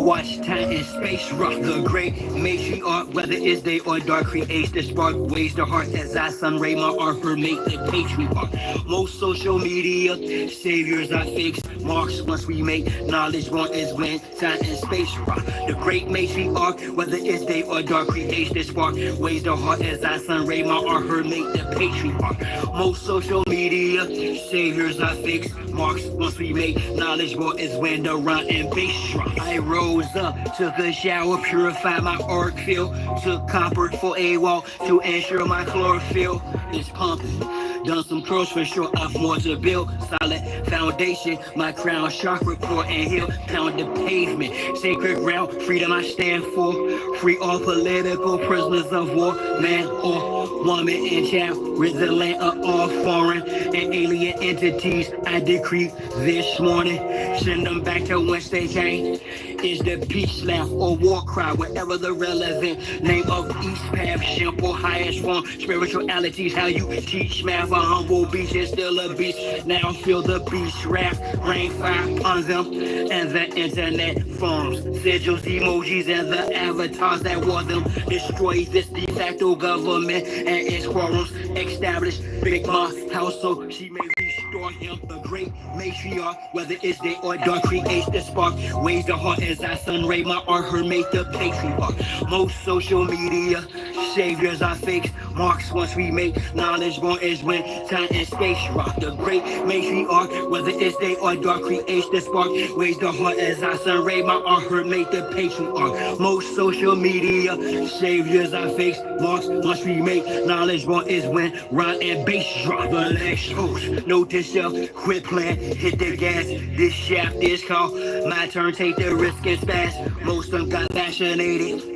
watch time and space rock. The great matriarch, whether it's day or dark, creates the spark, ways the heart as I sun ray my art her make the patriarch. Most social media saviors are fakes, marks once we make knowledge born is when time and space rock. The great matriarch, whether it's day or dark, creates the spark, ways the heart as I sun ray my art her make the patriarch. Most social media saviors are fakes, marks once we make knowledge born is when the run and bass drop. I rose up, took a shower, purified my arc field, took copper for a walk to ensure my chlorophyll is pumping. Done some curls for sure, I've more to build. Solid foundation, my crown chakra core and hill. Pound the pavement, sacred ground, freedom I stand for. Free all political prisoners of war, man or woman and child. Rid the land of all foreign and alien entities. I decree this morning, send them back to whence they came. Is the peace laugh or war cry, whatever the relevant name of each path, simple, highest form, spiritualities, how you teach math. A humble beast is still a beast. Now feel the beast wrath, rain fire on them, and the internet forms, sigils, emojis, and the avatars that wore them. Destroy this de facto government and its quorums. Establish Big Ma's house so she may restore him. The great matriarch, whether it's day or dark, creates the spark, ways the heart as I sun ray my art her make the patriarch. Most social media saviors are fakes, marks once we make knowledge born is when time and space rock. The great matriarch, whether it's day or dark, creates the spark, ways the heart as I sun ray my art her make the patriarch. Most social media saviors are fakes, marks once we make knowledge born is when rhyme and bass drop. The next host, note to self, quit playing, hit the gas. This shaft is called my turn, take the risk and spaz. Most of them got fascinated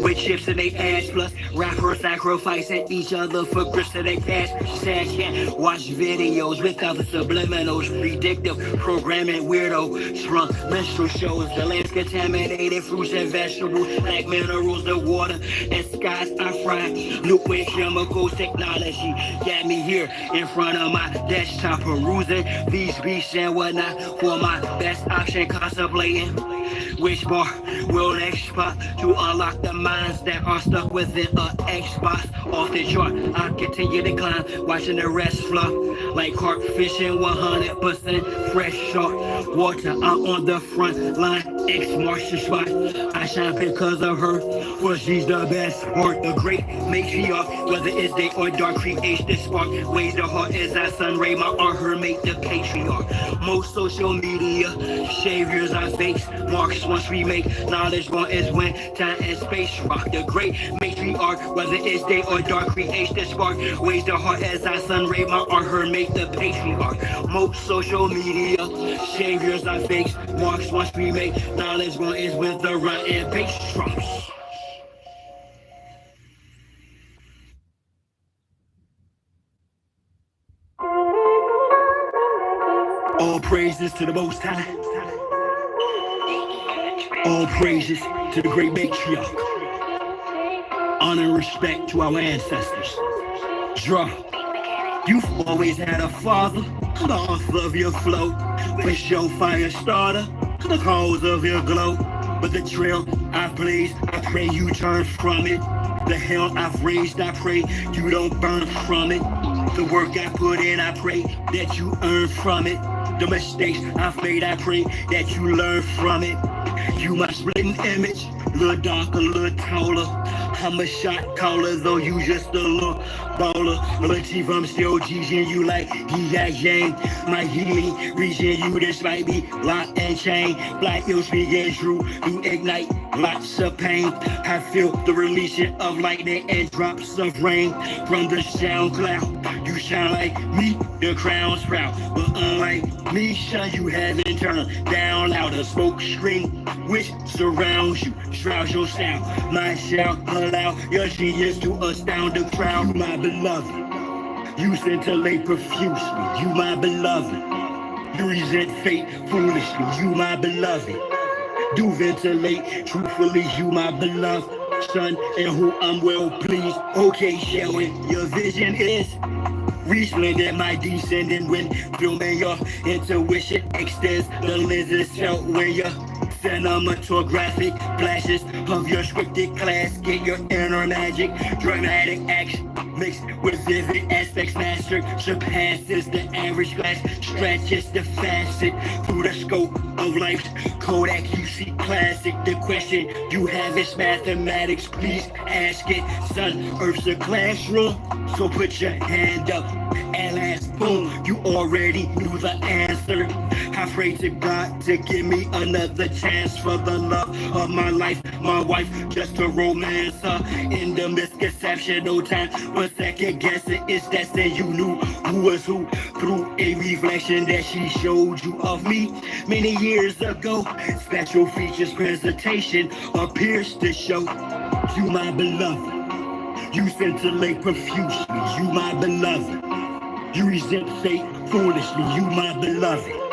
with chips in their ass, plus rappers sacrificing each other for grist in their cash. Sad can't watch videos without the subliminals, predictive programming, weirdo strung menstrual shows. The land's contaminated, fruits and vegetables, like minerals, the water and skies are fried. Nuclear chemicals technology got me here in front of my desktop, perusing these beasts and whatnot for my best option, contemplating which bar will next spot to unlock the minds that are stuck within a Xbox off the chart. I continue to climb, watching the rest flop like carp fishing, 100% fresh shark water. I'm on the front line, ex-martial spot. I shine because of her, for she's the best sport. The great matriarch, whether it's day or dark, creates the spark, ways the heart as I sun ray my art her make the patriarch. Most social media saviors are fakes, marks once we make knowledge born is when time and space rock. The great matriarch, whether it's day or dark, creates the spark, ways the heart as I sun ray my art her make the patriarch. Most social media saviors are fakes, marks once we make knowledge born is when the run and bass drops. All praises to the Most High. All praises to the great matriarch. Honor and respect to our ancestors. Jah, you've always had a father, the author of your flow, with your fire starter, the cause of your glow. But the trail I've blazed, I pray you turn from it. The hell I've raised, I pray you don't burn from it. The work I put in, I pray that you earn from it. The mistakes I've made, I pray that you learn from it. You my splitting image, a little darker, a little taller. I'm a shot caller, though you just a little baller. Latif, I'm still G'ing you like Yang. My healing reaching you, this might be lock and chain. Black you speaking true, you ignite lots of pain. I feel the releasing of lightning and drops of rain from the sound cloud. You shine like me, the crown's proud. But unlike me, shine you haven't turned down loud. A smoke screen which surrounds you, shrouds your sound. My shout allow your genius to astound the crowd. My beloved, you scintillate profusely. You my beloved, you resent fate foolishly. You my beloved, do ventilate truthfully. You my beloved son, in who I'm well pleased. Okay, shall we? Your vision is resplendent, my descendant when filming your intuition extends. The lens is felt when your Cinematographic flashes of your scripted class. Get your inner magic, dramatic action mixed with vivid aspects mastered. Surpasses the average glass, stretches the facet through the scope of life's Kodak UC classic. The question you have is mathematics, please ask it. Son, Earth's a classroom, so put your hand up. And last boom, you already knew the answer. I pray to God to give me another chance for the love of my life, my wife, just a romance her. In the misconception, no time for second guessing. It's that saying you knew who was who through a reflection that she showed you of me many years ago. Special features presentation appears to show you my beloved. You scintillate profusely, you my beloved. You resent fate foolishly, you my beloved.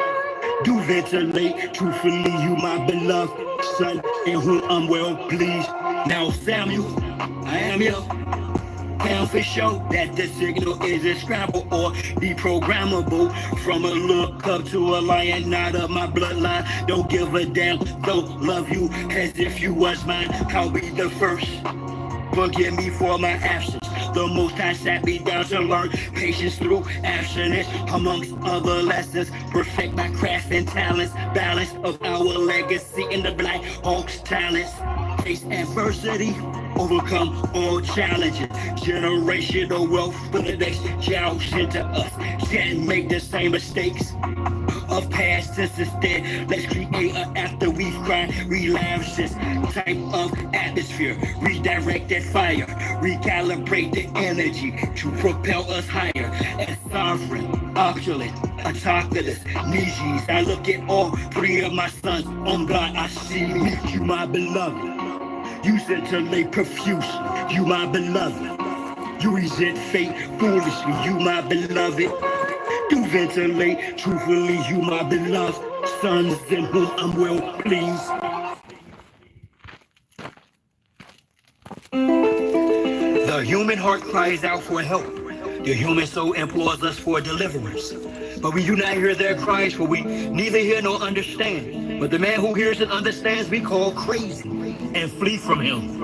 Do ventilate truthfully, you my beloved son, in whom I'm well pleased. Now Samuel, I am here. Found for sure that the signal is a scramble or deprogrammable. From a look up to a lion, not of my bloodline. Don't give a damn, don't love you as if you was mine. I'll be the first. Forgive me for my absence. The Most High sat me down to learn patience through abstinence, amongst other lessons. Perfect my craft and talents, balance of our legacy in the Black Hawk's talents. Face adversity, overcome all challenges. Generational wealth for the next generation to us. Can't make the same mistakes of past since instead. Let's create an after we've cried, relapse this type of atmosphere. Redirected fire, recalibrate the energy to propel us higher. As sovereign, opulent, autochthonous, Nijis, I look at all three of my sons. On God, I see me, you my beloved. You scintillate profusely, you my beloved. You resent fate foolishly, you my beloved. Do ventilate truthfully, you my beloved sons, in whom I'm well pleased. The human heart cries out for help. The human soul implores us for deliverance. But we do not hear their cries, for we neither hear nor understand. But the man who hears and understands we call crazy and flee from him.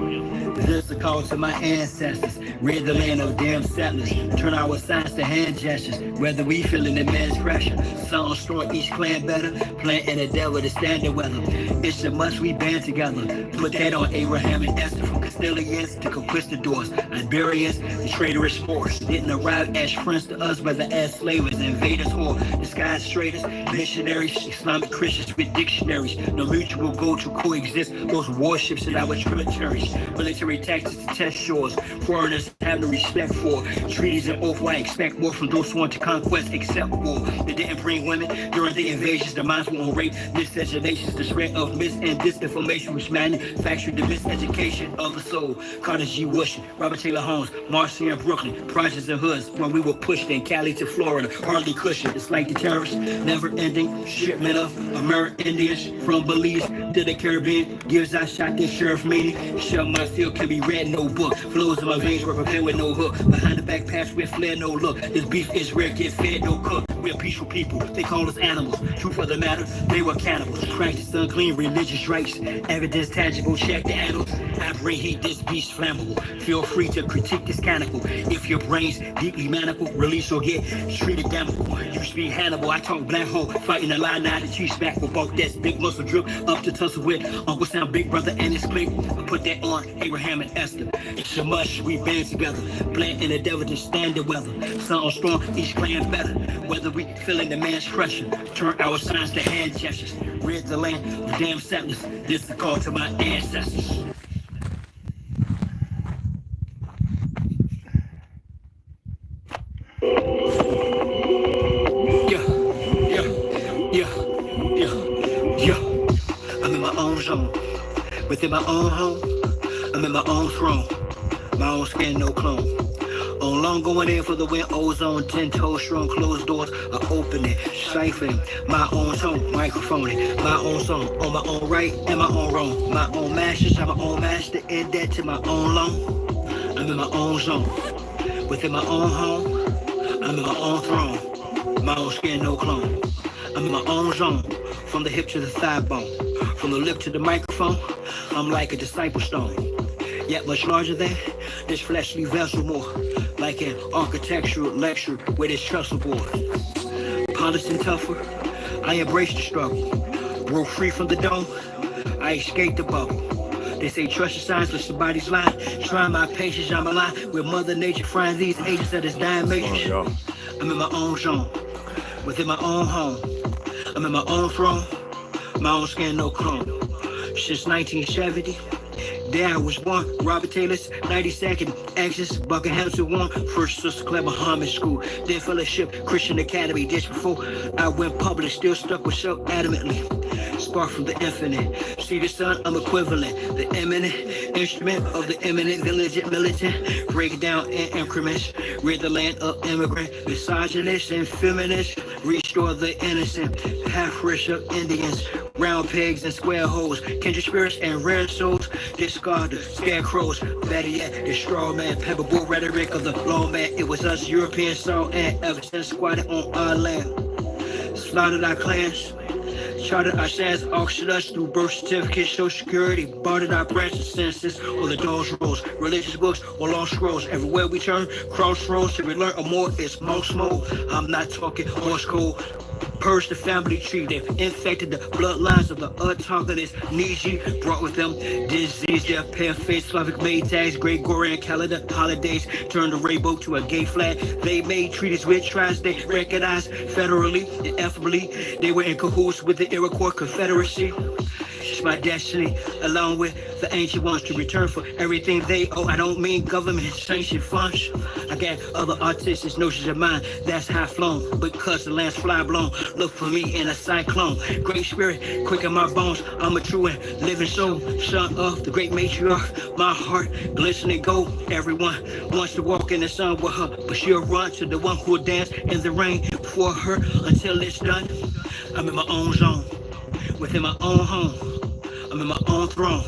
This is a call to my ancestors. Rid the land of damn settlers. Turn our signs to hand gestures. Whether we feeling immense pressure. Some store each clan better. Planting a devil to stand the weather. It's a must we band together. Put that on Abraham and Esther. From Castilians to conquistadors. Iberians and traitorous Moors. Didn't arrive as friends to us, whether as slavers, invaders, or disguised traders. Missionaries, Islamic Christians with dictionaries. No mutual goal to coexist. Those warships in our tributaries. Military tactics to test shores. Foreigners have no respect for treaties and oath. Why expect more from those who want to conquest except war? They didn't bring women during the invasions. Their minds were on rape, miscegenations, the spread of mis and disinformation, which manufactured the miseducation of the soul. Carter G. Bush, Robert Taylor Holmes, Marcy and Brooklyn, projects and hoods when we were pushed in Cali to Florida. Hardly cushion. It's like the terrorists, never-ending shipment of American Indians from Belize to the Caribbean. Gives I shot this sheriff meeting. Shut my field can be read, no book. Flows in my veins were prepared with no hook. Behind the back pass with flair, no look. This beef is rare, get fed, no cook. We're peaceful people, they call us animals. Truth of the matter, they were cannibals. Practice unclean religious rites. Evidence tangible, check the annals. I bring heat, this beast flammable. Feel free to critique this canonical. If your brain's deeply maniacal, release or get treated damnable. Used to be Hannibal, I talk black hole. Fighting the line, now the chief's back with both that's big muscle drip up to tussle with Uncle Sam, Big Brother and his clique. I put that on Abraham and Esther. It's a must, we band together. Planting the devil to stand the weather. Sun on strong, each clan better. Whether we feeling the man's pressure. Turn our signs to hand gestures. Rid the land of damn settlers. This is a call to my ancestors. I'm in my own zone. Within my own home, I'm in my own throne. My own skin, no clone. On long going in for the wind, ozone, 10 toes strong, closed doors are opening, siphoning my own tone, microphoning, my own song, on my own right and my own wrong. My own masters, I'm my own master, in debt to my own loan. I'm in my own zone, within my own home, I'm in my own throne. My own skin, no clone. I'm in my own zone, from the hip to the thigh bone, from the lip to the microphone. I'm like a disciple stone, yet much larger than this fleshly vessel, more like an architectural lecture with its trestle board. Polished and tougher, I embrace the struggle. Broke free from the dome, I escaped the bubble. They say trust your signs, but somebody's lying. Trying my patience, I'm alive with Mother Nature, frying these agents at its dying matrix. I'm in my own zone, within my own home. I'm in my own throne, my own skin, no clone. Since 1970, there I was born. Robert Taylor's 92nd Exodus, Buckinghamton won. First Sister Claire Muhammad School, then Fellowship Christian Academy. Just before I went public, still stuck with so adamantly. Spark from the infinite. See the sun, I'm equivalent. The eminent instrument of the eminent, diligent militant. Break it down in increments. Rid the land of immigrant, misogynist and feminist. Restore the innocent. Half rich of Indians. Round pegs and square holes. Kindred spirits and rare souls. Discard the scarecrows. Better yet, the straw man. Pebble rhetoric of the law man. It was us Europeans saw and ever since squatted on our land. Slaughtered our clans. Chartered our sands, auctioned us through birth certificates, social security, bartered our branches, census, or the doll's rolls, religious books, or lost scrolls. Everywhere we turn, crossroads, to we learn or more, it's most mode. I'm not talking horse code. Purge the family tree, they've infected the bloodlines of the autochthonous Niji, brought with them disease, their pale face, Slavic made tags, Gregorian calendar, holidays, turned the rainbow to a gay flag. They made treaties with tribes they recognized federally, ineffably. They were in cahoots with the Iroquois Confederacy. It's my destiny, along with the ancient ones, to return for everything they owe. I don't mean government sanctioned funds. I got other artistic notions of mine that's high flown, because the land's fly blown. Look for me in a cyclone. Great spirit, quick in my bones. I'm a true and living soul, son of the great matriarch. My heart glistening gold. Everyone wants to walk in the sun with her, but she'll run to the one who'll dance in the rain for her until it's done. I'm in my own zone, within my own home. I'm in my own throne,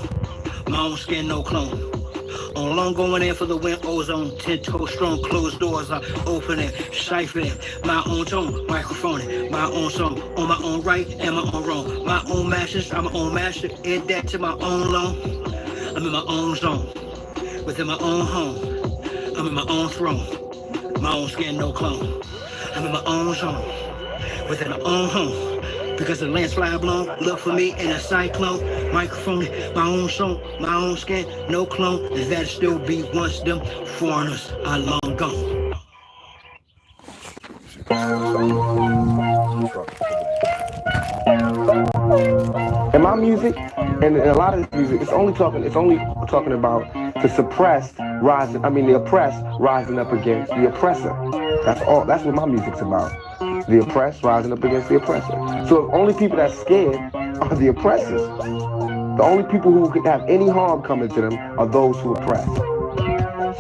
my own skin, no clone. On long going in for the wind, ozone, 10 toes strong, closed doors are opening, siphoning, my own tone, microphoning, my own song, on my own right and my own wrong. My own masters, I'm my own master, in debt to my own loan. I'm in my own zone, within my own home. I'm in my own throne, my own skin, no clone. I'm in my own zone, within my own home. Because the land's fly blown, look for me in a cyclone. Microphone, my own song, my own skin, no clone. And that'll still be once them foreigners are long gone. In my music, and in a lot of this music, it's only talking about the suppressed rising, the oppressed rising up against the oppressor. That's all. That's what my music's about. The oppressed rising up against the oppressor. So the only people that's scared are the oppressors. The only people who could have any harm coming to them are those who oppress.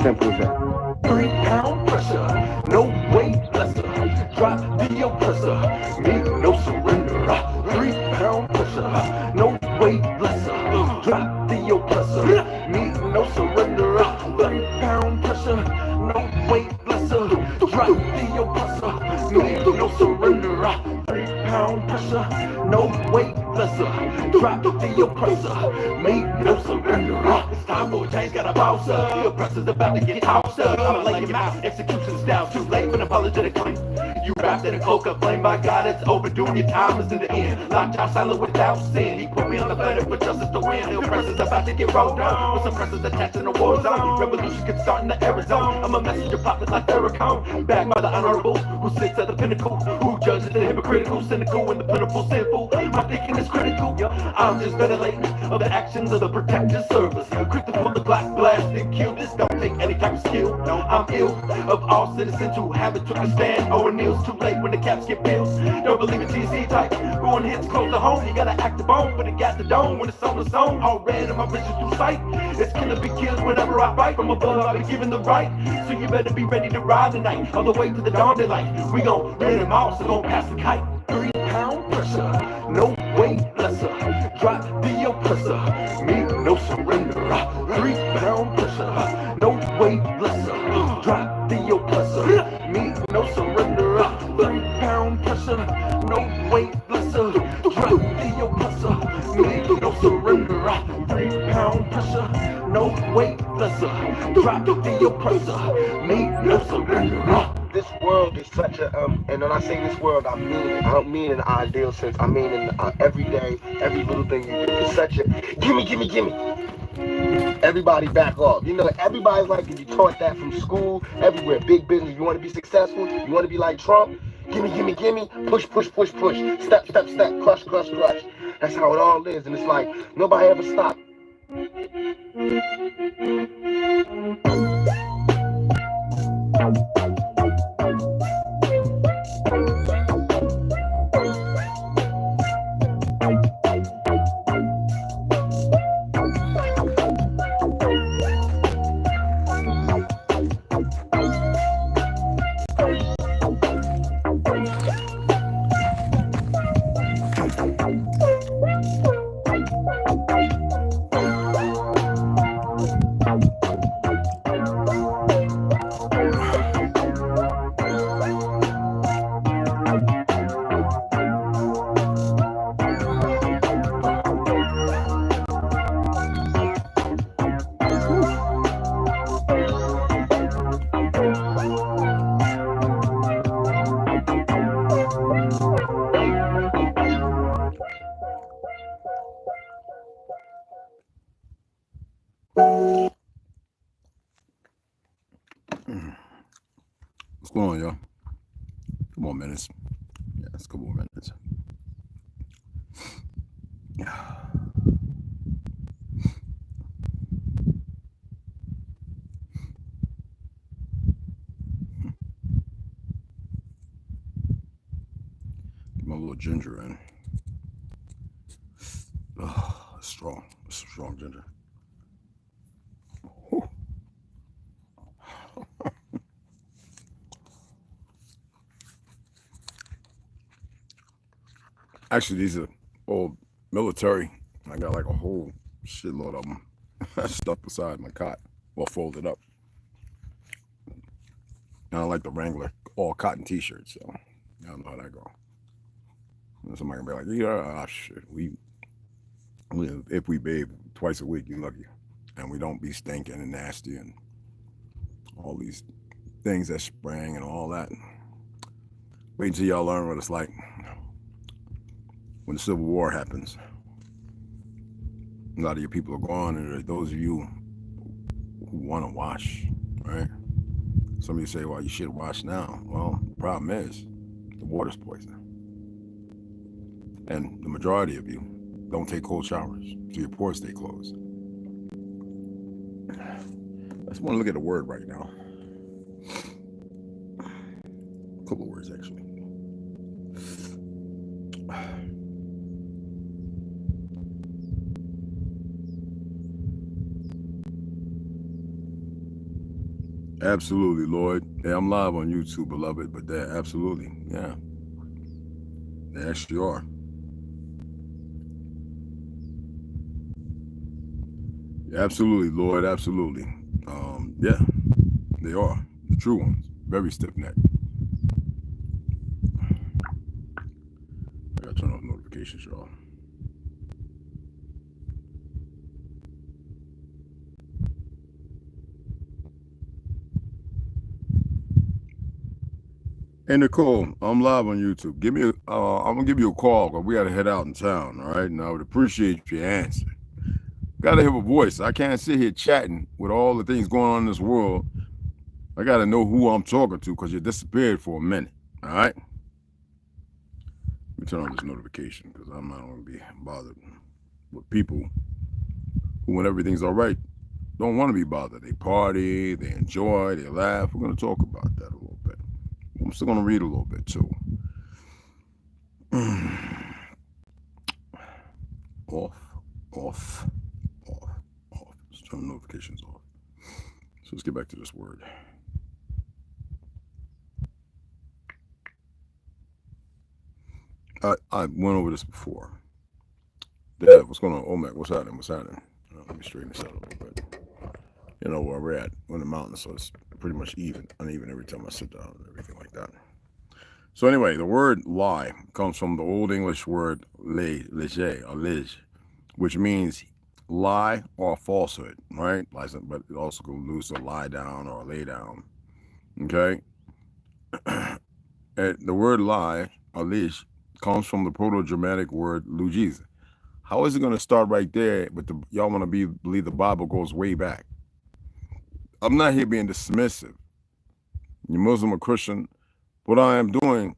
Simple as that. 3-pound pressure, no weight lesser. Drop the oppressor, me no surrender. 3-pound pressure, no weight lesser. Drop the oppressor, me no surrender. 3-pound pressure, no weight lesser. Drop the oppressor, me no surrender. 3-pound pressure, no weight lesser. Drop the oppressor, me no surrender. It's time for a change, got a bounce up. The oppressor's about to get tossed up. I'ma lay him out, execution style. Too late for an apologetic claim. You wrapped in a cloak of flame, by God, it's overdue. Your time is in the end. Locked out silent without sin. He put me on the planet for justice to win. The oppressor's about to get rolled down. With some pressures attached in a war zone. Revolution can start in the Arizona. I'm a messenger popping like Farrakhan. Backed by the honorable, who sits at the pinnacle. Who judges the hypocritical, cynical, and the pitiful sinful. My thinking is critical. I'm just ventilating of the actions of the protective service. Quick to pull the Glock, blast and kill. This don't take any type of skill. I'm ill of all citizens who haven't took a stand. Or kneels too late when the caps get bills. Don't believe in TC type. Going hits close to home. You gotta act the bone, but it got the dome when it's on the zone. All red in my vision through sight. It's gonna be killed whenever I fight. From above, I'll be given the right. So you better be ready to ride tonight. All the way to the dawn daylight. We gon' rid them all, so gon' pass the kite. 3-pound pressure, no weight lesser. Drop the oppressor, me no surrender. 3-pound pressure, no weight lesser. Drop the oppressor, me no surrender. 3-pound pressure, no weight Drop the oppressor, need no surrender. 3-pound pressure, no weight lesser. Drop the oppressor, need no surrender. This world is such a and when I say this world, I don't mean in an ideal sense. I mean in every day, every little thing you do. It's such a gimme. Everybody back off. You know, everybody's like, if you taught that from school, everywhere, big business. You want to be successful, you want to be like Trump. Gimme, push, step, crush. That's how it all is, and it's like nobody ever stopped. What's going on, y'all? Couple more minutes. Yeah, it's a couple more minutes. Get my little ginger in. Oh, it's strong. It's strong ginger. Actually, these are old military. I got like a whole shitload of them stuck beside my cot, well, folded up. I don't like the Wrangler all cotton t-shirts, so I don't know how that go. And somebody can be like, yeah, shit, we if we bathe twice a week, you're lucky, and we don't be stinking and nasty and all these things that spraying and all that. Wait until y'all learn what it's like when the Civil War happens. A lot of your people are gone, and those of you who want to wash, right? Some of you say, well, you should wash now. Well, the problem is the water's poison. And the majority of you don't take cold showers, so your pores stay closed. I just want to look at a word right now. A couple of words, actually. Absolutely, Lloyd. Yeah, I'm live on YouTube, beloved, but that absolutely, yeah. They actually are. Absolutely, Lloyd, absolutely. Yeah, they are. The true ones. Very stiff-necked. I gotta turn off notifications, y'all. Hey, Nicole, I'm live on YouTube. Give me I'm gonna give you a call because we gotta head out in town, all right? And I would appreciate your answer. Gotta have a voice. I can't sit here chatting with all the things going on in this world. I gotta know who I'm talking to because you disappeared for a minute, all right? Let me turn on this notification because I'm not gonna be bothered with people who, when everything's all right, don't want to be bothered. They party, they enjoy, they laugh. We're gonna talk about that a little bit. I'm still gonna read a little bit too. Off. Let's turn the notifications off. So let's get back to this word. I went over this before. Dad, what's going on? Omek, what's happening? Let me straighten this out a little bit. You know where we're at. We're in the mountains, so it's pretty much uneven every time I sit down and everything like that. So anyway, the word lie comes from the Old English word léger or lige, which means lie or falsehood, right? But it also could lose to lie down or lay down. Okay. And the word lie or lige comes from the Proto-Germanic word lugis. How is it going to start right there? But y'all want to believe the Bible goes way back. I'm not here being dismissive. You're Muslim or Christian. What I am doing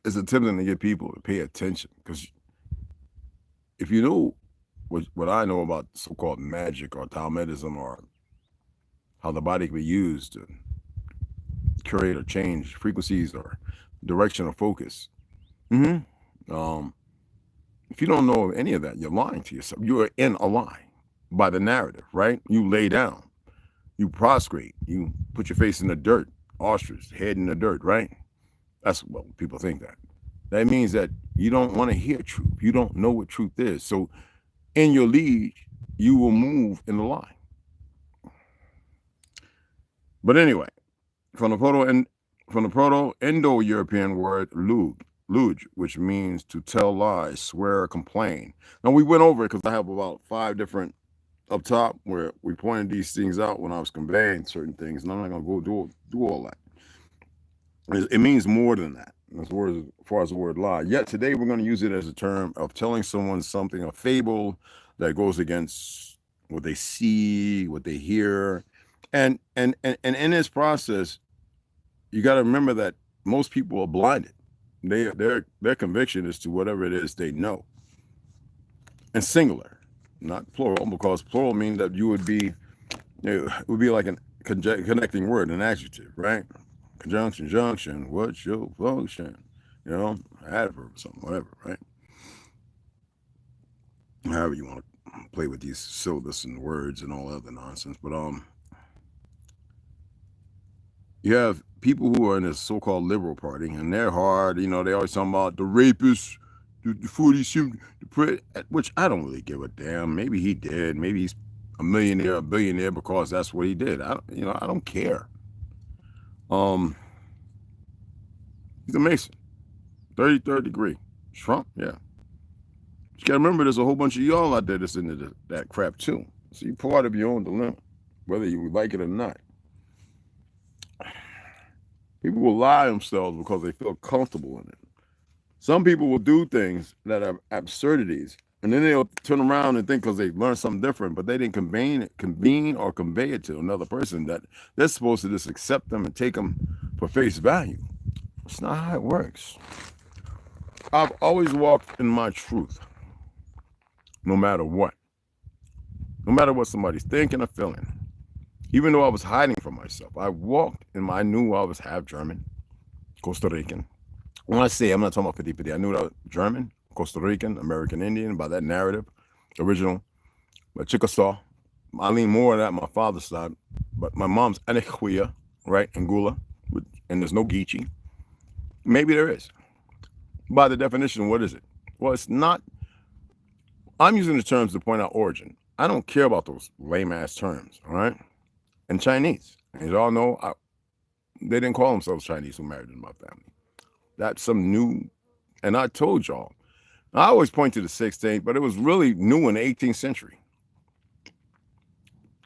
is attempting to get people to pay attention. Because if you know what I know about so-called magic or Talmudism or how the body can be used to create or change frequencies or direction or focus. If you don't know any of that, you're lying to yourself. You are in a lie by the narrative, right? You lay down, you prostrate, you put your face in the dirt, ostrich, head in the dirt, right? That's what people think that. That means that you don't want to hear truth. You don't know what truth is. So in your lead, you will move in the lie. But anyway, from the Proto-Indo-European word luge, which means to tell lies, swear, complain. Now we went over it because I have about 5 different up top where we pointed these things out when I was conveying certain things, and I'm not going to go do all that. It means more than that as far as the word lie. Yet today we're going to use it as a term of telling someone something, a fable that goes against what they see, what they hear. And in this process, you got to remember that most people are blinded. Their conviction is to whatever it is they know. And singular, not plural, because plural means that you would be, it would be like a connecting word, an adjective, right? Conjunction, junction, what's your function? Adverb or something, whatever, right? However you want to play with these syllabus and words and all other nonsense. But you have people who are in this so-called liberal party, and they're hard. They always talking about the rapists, the 47, which I don't really give a damn. Maybe he did. Maybe he's a millionaire, a billionaire because that's what he did. I don't care. He's a Mason, 33rd degree. Trump, yeah. You gotta remember, there's a whole bunch of y'all out there that's into that crap too. So you're part of your own dilemma, whether you like it or not. People will lie themselves because they feel comfortable in it. Some people will do things that are absurdities, and then they'll turn around and think because they learned something different, but they didn't convene or convey it to another person that they're supposed to just accept them and take them for face value. It's not how it works. I've always walked in my truth, no matter what. No matter what somebody's thinking or feeling. Even though I was hiding from myself, I walked and I knew I was half German, Costa Rican. When I say I'm not talking about 50-50, I knew that I was German, Costa Rican, American Indian, by that narrative, original. But Chickasaw, I lean more on that my father's side, but my mom's Aniquia, right, Angola, and there's no Geechee. Maybe there is. By the definition, what is it? Well, it's not. I'm using the terms to point out origin. I don't care about those lame-ass terms, all right? And Chinese. As y'all know, they didn't call themselves Chinese who married in my family. That's some new, and I told y'all. I always point to the 16th, but it was really new in the 18th century.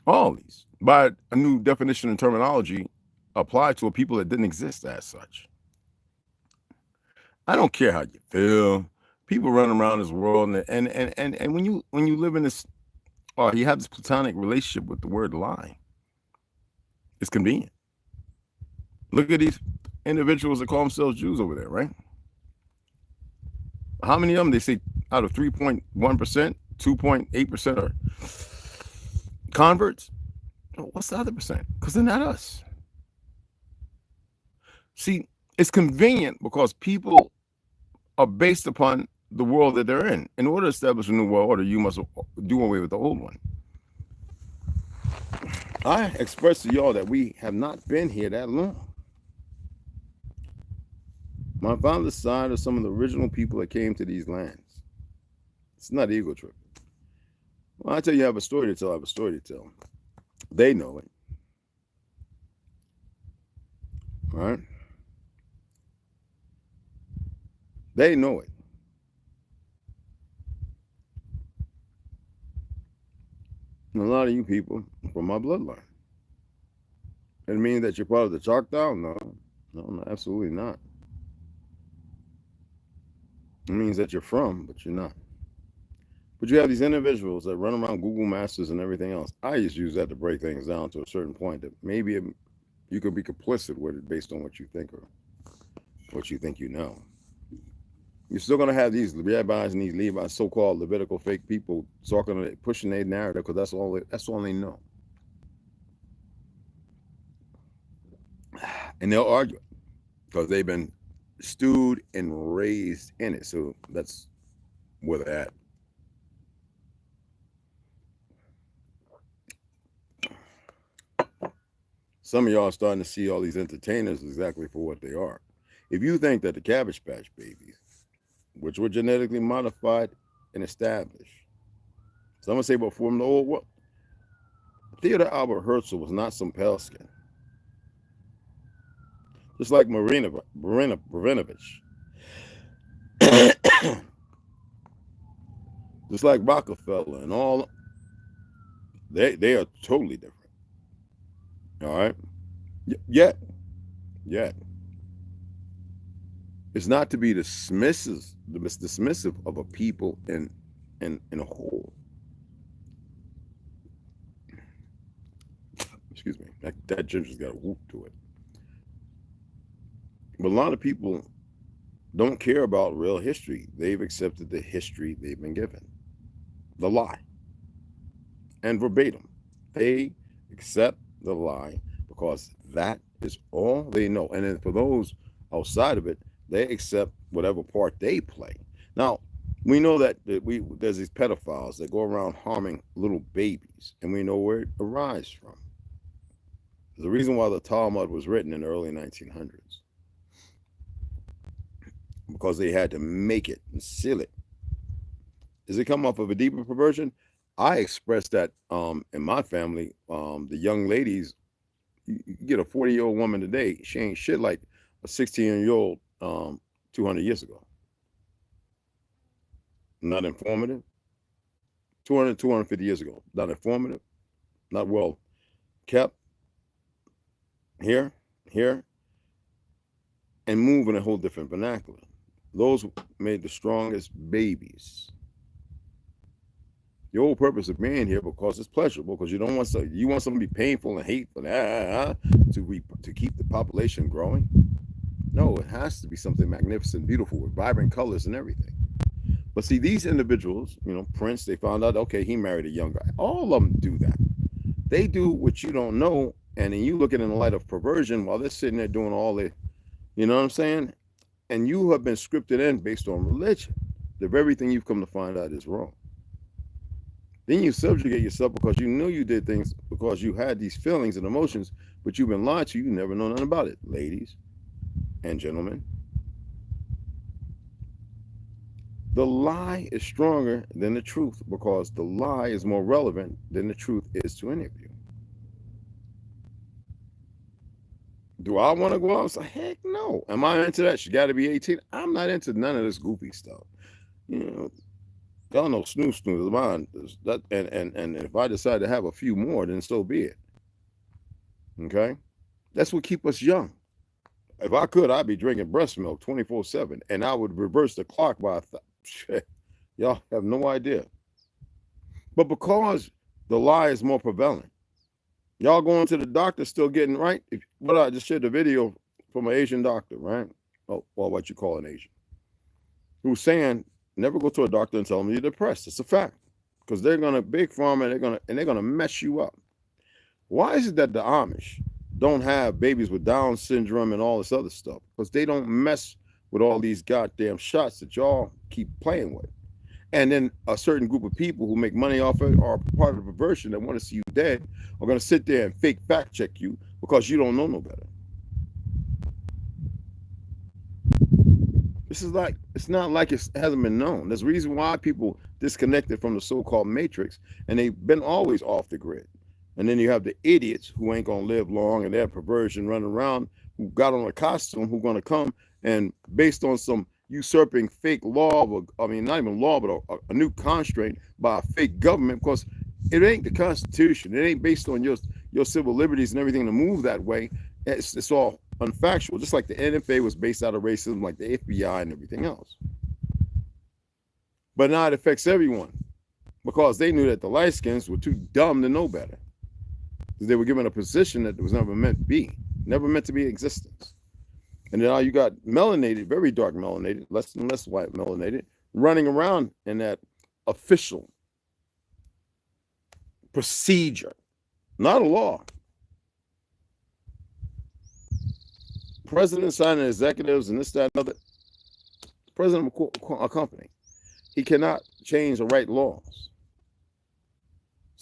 All these, by a new definition and terminology, applied to a people that didn't exist as such. I don't care how you feel. People run around this world, and when you live in this, or you have this platonic relationship with the word lie, it's convenient. Look at these individuals that call themselves Jews over there, right? How many of them, they say out of 3.1%, 2.8% are converts? What's the other percent? Because they're not us. See, it's convenient because people are based upon the world that they're in. In order to establish a new world order, you must do away with the old one. I express to y'all that we have not been here that long. My father's side are some of the original people that came to these lands. It's not ego trip. Well, I tell you, I have a story to tell. I have a story to tell. They know it. All right? They know it. And a lot of you people from my bloodline. It means that you're part of the Choctaw? No, absolutely not. It means that you're from, but you're not. But you have these individuals that run around Google Masters and everything else. I just use that to break things down to a certain point that maybe you could be complicit with it based on what you think or what you think you know. You're still going to have these rabbis and these Levites, so-called Levitical fake people talking, pushing their narrative because that's all they know. And they'll argue because they've been stewed and raised in it. So that's where they're at. Some of y'all are starting to see all these entertainers exactly for what they are. If you think that the Cabbage Patch Babies, which were genetically modified and established, so I'm going to say before from the old world, Theodore Albert Herzl was not some pale skin. Just like Marinovich. Just like Rockefeller and all, they are totally different. All right? Yet. It's not to be dismissive of a people in a whole. Excuse me. That ginger's got a whoop to it. But a lot of people don't care about real history. They've accepted the history they've been given. The lie. And verbatim. They accept the lie because that is all they know. And then for those outside of it, they accept whatever part they play. Now, we know that there's these pedophiles that go around harming little babies, and we know where it arises from. There's a reason why the Talmud was written in the early 1900s. Because they had to make it and seal it. Does it come off of a deeper perversion? I expressed that in my family, the young ladies, you get a 40-year-old woman today, she ain't shit like a 16-year-old 200 years ago. Not informative. 250 years ago. Not informative. Not well kept. Here, and move in a whole different vernacular. Those made the strongest babies. The whole purpose of being here because it's pleasurable, because you don't want you want something to be painful and hateful to keep the population growing. No, it has to be something magnificent, beautiful, with vibrant colors and everything. But see, these individuals, Prince, they found out, okay, he married a young guy. All of them do that. They do what you don't know, and then you look at it in the light of perversion while they're sitting there doing all the, you know what I'm saying? And you have been scripted in based on religion. The very thing you've come to find out is wrong. Then you subjugate yourself because you knew you did things because you had these feelings and emotions, but you've been lied to. You never know nothing about it, ladies and gentlemen. The lie is stronger than the truth because the lie is more relevant than the truth is to any of you. Do I want to go out and say, heck no? Am I into that? She got to be 18. I'm not into none of this goofy stuff. Y'all know snooze is mine. And if I decide to have a few more, then so be it. Okay? That's what keeps us young. If I could, I'd be drinking breast milk 24/7, and I would reverse the clock by y'all have no idea. But because the lie is more prevalent, y'all going to the doctor still getting right. What I just shared the video from an Asian doctor, right? Oh, well, what you call an Asian, who's saying never go to a doctor and tell them you're depressed. It's a fact, because they're gonna big pharma and they're gonna mess you up. Why is it that the Amish don't have babies with Down syndrome and all this other stuff? Because they don't mess with all these goddamn shots that y'all keep playing with. And then a certain group of people who make money off it are part of the perversion that want to see you dead are going to sit there and fake fact check you because you don't know no better. This is like, it's not like it hasn't been known. There's a reason why people disconnected from the so-called matrix, and they've been always off the grid. And then you have the idiots who ain't going to live long, and they have perversion running around, who got on a costume, who going to come and based on some usurping fake law, I mean, not even law, but a new constraint by a fake government, because it ain't the Constitution. It ain't based on your civil liberties and everything to move that way. It's all unfactual, just like the NFA was based out of racism, like the FBI and everything else. But now it affects everyone because they knew that the light skins were too dumb to know better. They were given a position that was never meant to be, never meant to be in existence. And now you got melanated, very dark melanated, less and less white melanated, running around in that official procedure, not a law. President signing executives and this, that, and other. President of a company, he cannot change or write laws.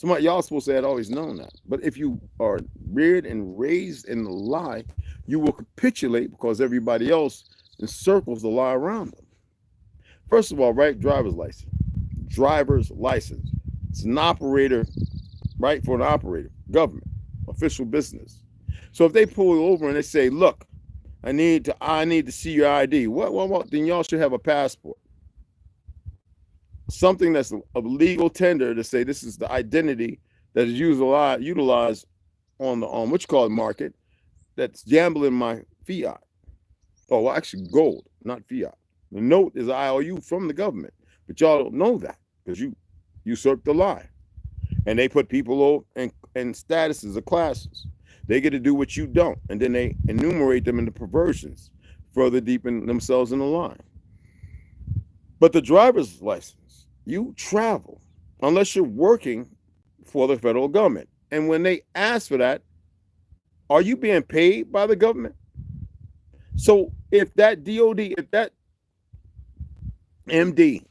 Y'all supposed to have always known that. But if you are reared and raised in the lie, you will capitulate because everybody else encircles the lie around them. First of all, right, driver's license. Driver's license. It's an operator, right, for an operator, government, official business. So if they pull you over and they say, look, I need to see your ID. What? Then y'all should have a passport. Something that's a legal tender to say this is the identity that is utilized on the what you call it market that's gambling my fiat. Oh, well, actually gold, not fiat. The note is an IOU from the government, but y'all don't know that because you usurped the lie. And they put people in statuses or classes. They get to do what you don't, and then they enumerate them into perversions, further deepen themselves in the line. But the driver's license, you travel unless you're working for the federal government. And when they ask for that, are you being paid by the government? So if that DOD, if that MD,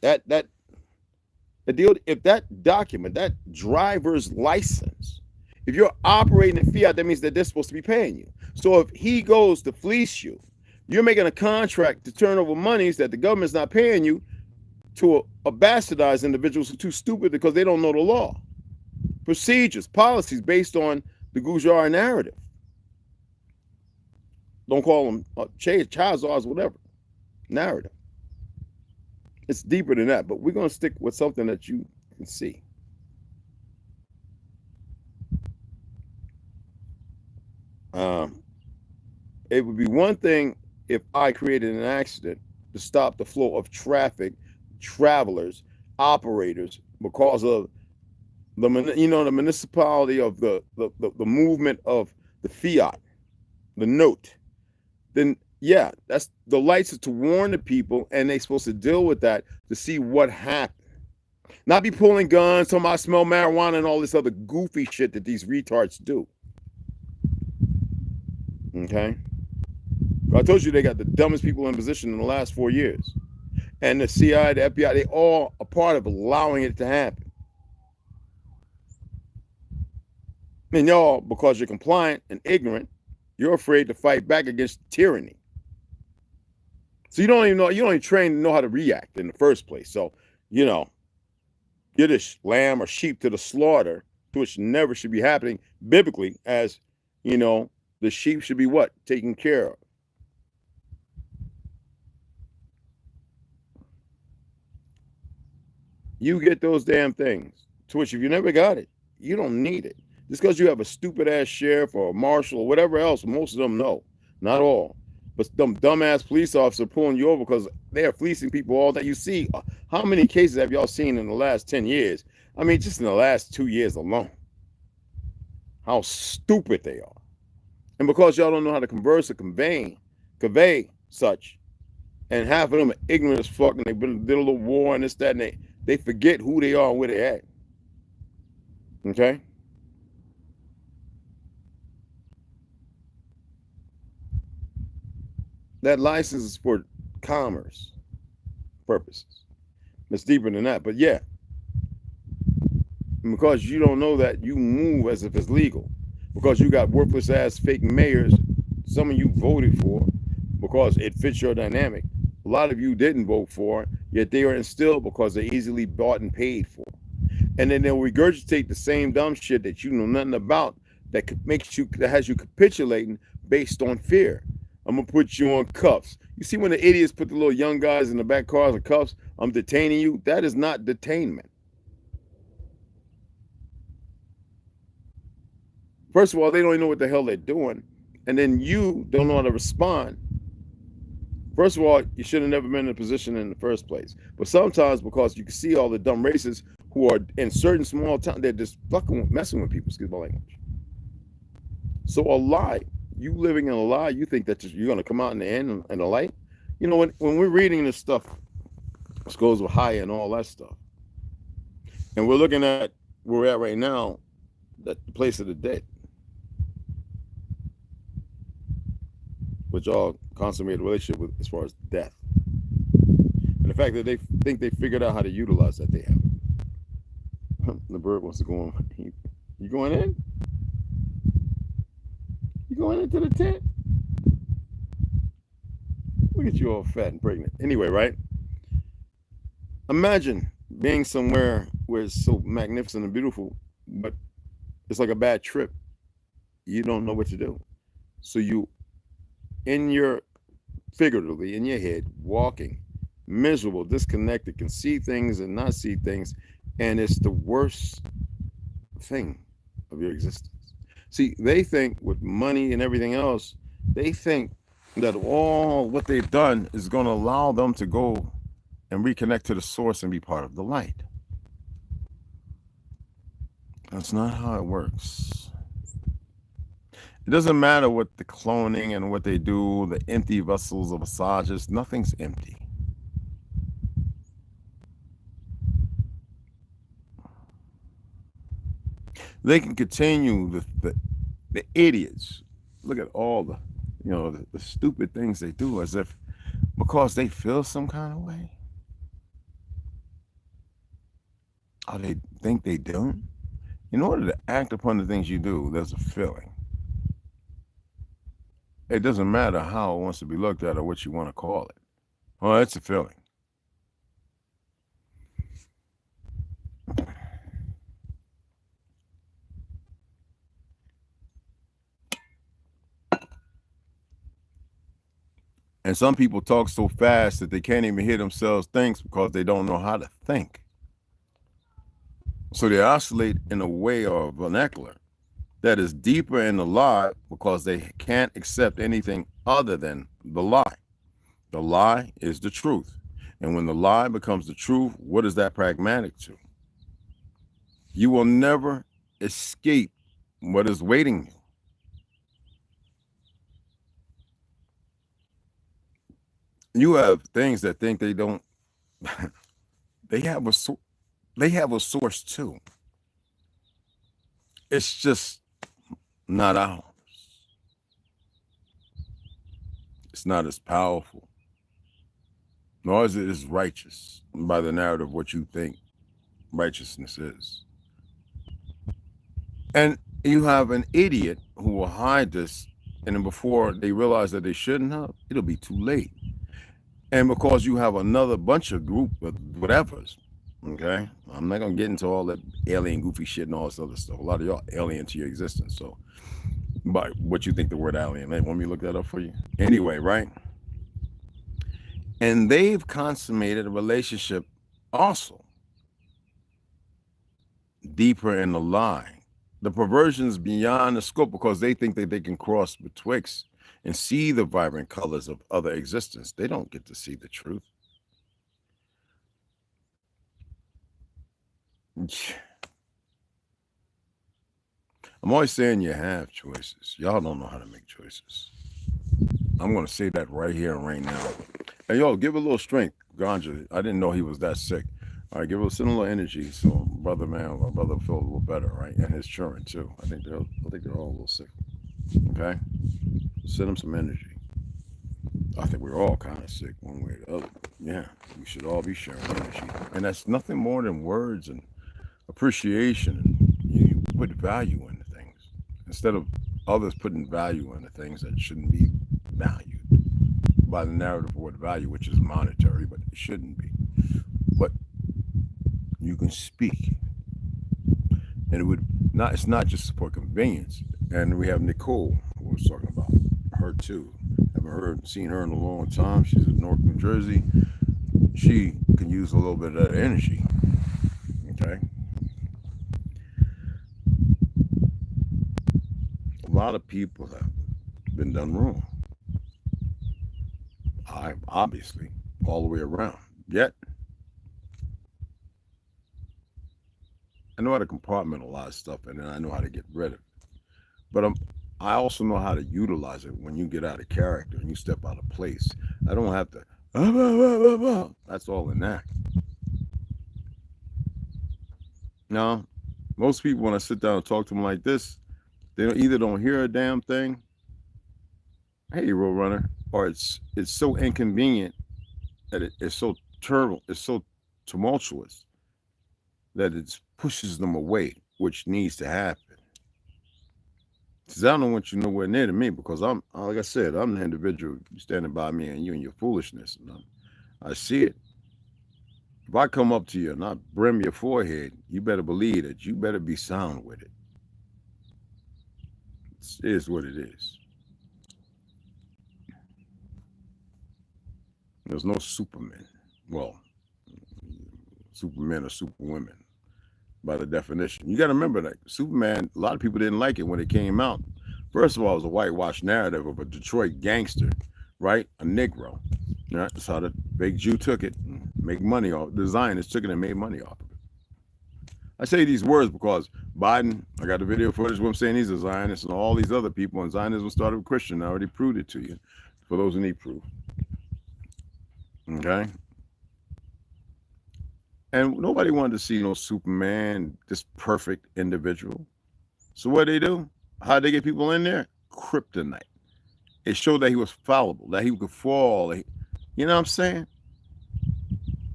if that document, that driver's license, if you're operating in fiat, that means that they're supposed to be paying you. So if he goes to fleece you, you're making a contract to turn over monies that the government's not paying you to bastardize individuals who are too stupid because they don't know the law. Procedures, policies based on the Gujar narrative. Don't call them Chazars, whatever. Narrative. It's deeper than that, but we're going to stick with something that you can see. It would be one thing if I created an accident to stop the flow of traffic, travelers, operators, because of the municipality of the movement of the fiat, the note. Then yeah, that's the lights are to warn the people, and they're supposed to deal with that to see what happened. Not be pulling guns, talking about smell marijuana and all this other goofy shit that these retards do. Okay? I told you they got the dumbest people in position in the last 4 years. And the CIA, the FBI, they all are part of allowing it to happen. And y'all, because you're compliant and ignorant, you're afraid to fight back against tyranny. So you don't even train to know how to react in the first place. So, you're this lamb or sheep to the slaughter, which never should be happening biblically, as, the sheep should be what? Taken care of. You get those damn things, to which if you never got it, you don't need it. Just because you have a stupid ass sheriff or a marshal or whatever else, most of them know, not all, but them dumbass police officers pulling you over because they are fleecing people all that you see. How many cases have y'all seen in the last 10 years? I mean, just in the last 2 years alone. How stupid they are. And because y'all don't know how to converse or convey such, and half of them are ignorant as fuck, and they've been did a little war and this, that, and they forget who they are and where they're at. Okay? That license is for commerce purposes. It's deeper than that, but yeah. And because you don't know that, you move as if it's legal. Because you got worthless ass fake mayors, some of you voted for because it fits your dynamic. A lot of you didn't vote for it, yet they are instilled because they're easily bought and paid for. And then they'll regurgitate the same dumb shit that you know nothing about, that has you capitulating based on fear. I'm gonna put you on cuffs. You see when the idiots put the little young guys in the back cars of cuffs? I'm detaining you. That is not detainment. First of all, they don't even know what the hell they're doing. And then you don't know how to respond. First of all, you should have never been in a position in the first place. But sometimes because you can see all the dumb racists who are in certain small towns, they're just messing with people, excuse my language. So a lie, you living in a lie, you think that you're going to come out in the end in the light? You know, when we're reading this stuff, this goes with high and all that stuff, and we're looking at where we're at right now, the place of the dead, which all consummate a relationship with as far as death. And the fact that they think they figured out how to utilize that, they have. The bird wants to go on. You going in? You going into the tent? Look at you all fat and pregnant. Anyway, right? Imagine being somewhere where it's so magnificent and beautiful, but it's like a bad trip. You don't know what to do. So you, figuratively in your head, walking, miserable, disconnected, can see things and not see things, and it's the worst thing of your existence. See, they think with money and everything else, they think that all what they've done is going to allow them to go and reconnect to the source and be part of the light. That's not how it works. It doesn't matter what the cloning and what they do, the empty vessels of massages, nothing's empty. They can continue the idiots. Look at all the, the stupid things they do as if because they feel some kind of way. Or they think they don't. In order to act upon the things you do, there's a feeling. It doesn't matter how it wants to be looked at or what you want to call it. Well, it's a feeling. And some people talk so fast that they can't even hear themselves think because they don't know how to think. So they oscillate in a way or a vernacular that is deeper in the lie because they can't accept anything other than the lie. The lie is the truth. And when the lie becomes the truth, what is that pragmatic to? You will never escape what is waiting you. You have things that think they don't, they have a source too. It's just not ours. It's not as powerful, nor is it as righteous by the narrative of what you think righteousness is. And you have an idiot who will hide this, and then before they realize that they shouldn't have, it'll be too late. And because you have another bunch of group of whatevers, okay? I'm not gonna get into all that alien goofy shit and all this other stuff. A lot of y'all alien to your existence. So, by what you think the word alien, want me to look that up for you? Anyway, right? And they've consummated a relationship also deeper in the lie. The perversion's beyond the scope because they think that they can cross betwixt and see the vibrant colors of other existence. They don't get to see the truth. I'm always saying you have choices. Y'all don't know how to make choices. I'm going to say that right here and right now. Hey, yo, give a little strength, Ganja. I didn't know he was that sick. All right, send a little energy so my brother feel a little better, right? And his children too. I think they're all a little sick. Okay? Send him some energy. I think we're all kind of sick one way or the other. Yeah, we should all be sharing energy. And that's nothing more than words and appreciation. And you put value into things instead of others putting value into things that shouldn't be valued by the narrative of what value, which is monetary, but it shouldn't be. But you can speak. And it's not just for convenience. And we have Nicole, who was talking about her too, having haven't seen her in a long time. She's in North New Jersey. She can use a little bit of that energy. Okay. A lot of people have been done wrong. Obviously, all the way around. Yet, I know how to compartmentalize stuff, and then I know how to get rid of it. But I also know how to utilize it when you get out of character and you step out of place. I don't have to, that's all in that. Now, most people, when I sit down and talk to them like this, they either don't hear a damn thing, hey, Roadrunner, or it's so inconvenient that it's so terrible, it's so tumultuous that it pushes them away, which needs to happen. Because I don't want you nowhere near to me, because I'm, like I said, I'm the individual standing by me and you and your foolishness. And I see it. If I come up to you and I brim your forehead, you better believe that you better be sound with it. It is what it is. There's no Superman. Well, Supermen or Superwomen by the definition. You got to remember that Superman, a lot of people didn't like it when it came out. First of all, it was a whitewashed narrative of a Detroit gangster, right? A Negro. Right? That's how the big Jew took it and make money off. The Zionists took it and made money off of it. I say these words because Biden, I got the video footage where I'm saying he's a Zionist, and all these other people, and Zionism started with Christian. I already proved it to you for those who need proof. Okay? And nobody wanted to see no Superman, this perfect individual. So what they do? How they get people in there? Kryptonite. It showed that he was fallible, that he could fall. You know what I'm saying?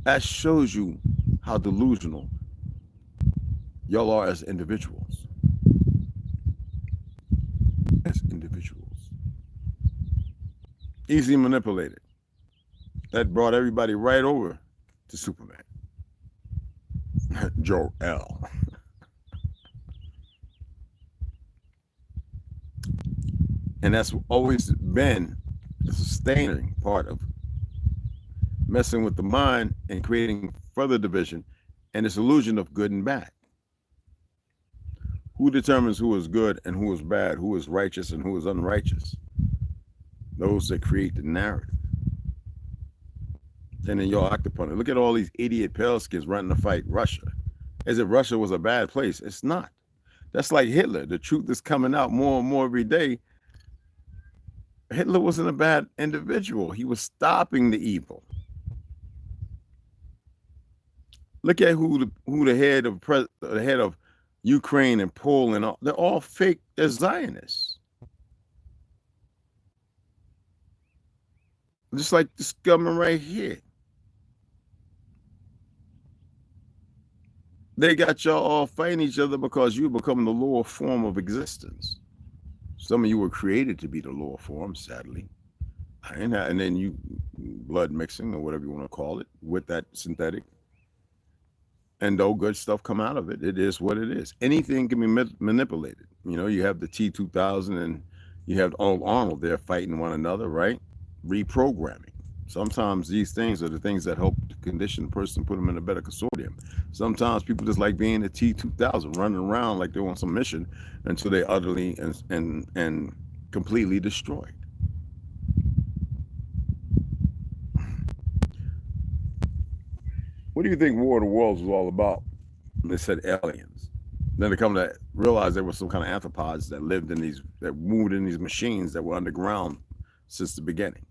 That shows you how delusional y'all are as individuals. As individuals. Easily manipulated. That brought everybody right over to Superman. Jor-El. And that's always been the sustaining part of messing with the mind and creating further division and this illusion of good and bad. Who determines who is good and who is bad, who is righteous and who is unrighteous? Those that create the narrative. And then y'all act upon it. Look at all these idiot pale skins running to fight Russia. As if Russia was a bad place. It's not. That's like Hitler. The truth is coming out more and more every day. Hitler wasn't a bad individual. He was stopping the evil. Look at who the head of Ukraine and Poland are. They're all fake. They're Zionists. Just like this government right here. They got y'all all fighting each other because you become the lower form of existence. Some of you were created to be the lower form, sadly. And then you blood mixing or whatever you want to call it with that synthetic. And though good stuff come out of it, it is what it is. Anything can be manipulated. You know, you have the T-2000 and you have old Arnold there fighting one another, right? Reprogramming. Sometimes these things are the things that help to condition the person, put them in a better consortium. Sometimes people just like being a T-2000, running around like they're on some mission until they're utterly and completely destroyed. What do you think War of the Worlds was all about? They said aliens. Then they come to realize there were some kind of anthropods that lived in these, that moved in these machines that were underground since the beginning.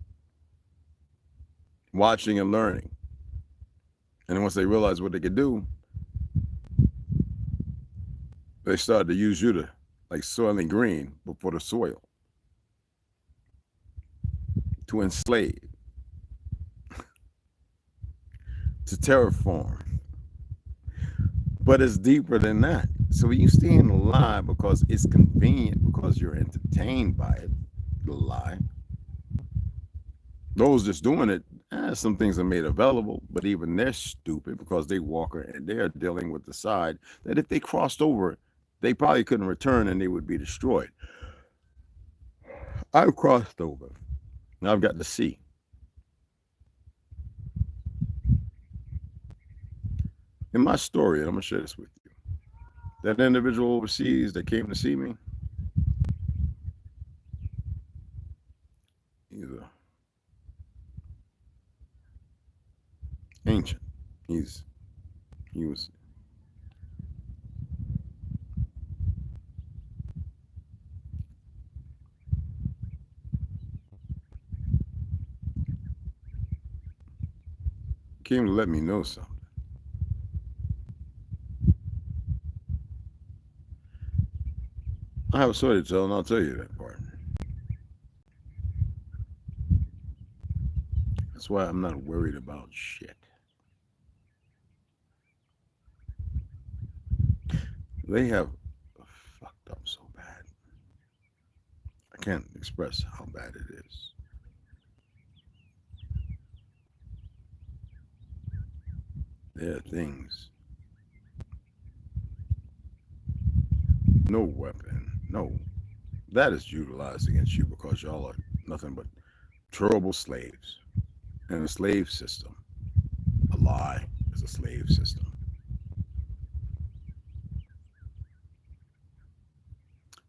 Watching and learning. And then once they realized what they could do, they started to use you to, like Soylent Green, but for the soil. To enslave. To terraform. But it's deeper than that. So you stay in the lie because it's convenient, because you're entertained by it, the lie. Those just doing it, some things are made available, but even they're stupid because they and they're dealing with the side that if they crossed over, they probably couldn't return and they would be destroyed. I've crossed over. Now I've got to see. In my story, and I'm going to share this with you, that individual overseas that came to see me, he's ancient. He was came to let me know something. I have a story to tell, and I'll tell you that part. That's why I'm not worried about shit. They have fucked up so bad. I can't express how bad it is. There are things. No weapon. No. That is utilized against you because y'all are nothing but terrible slaves. And a slave system. A lie is a slave system.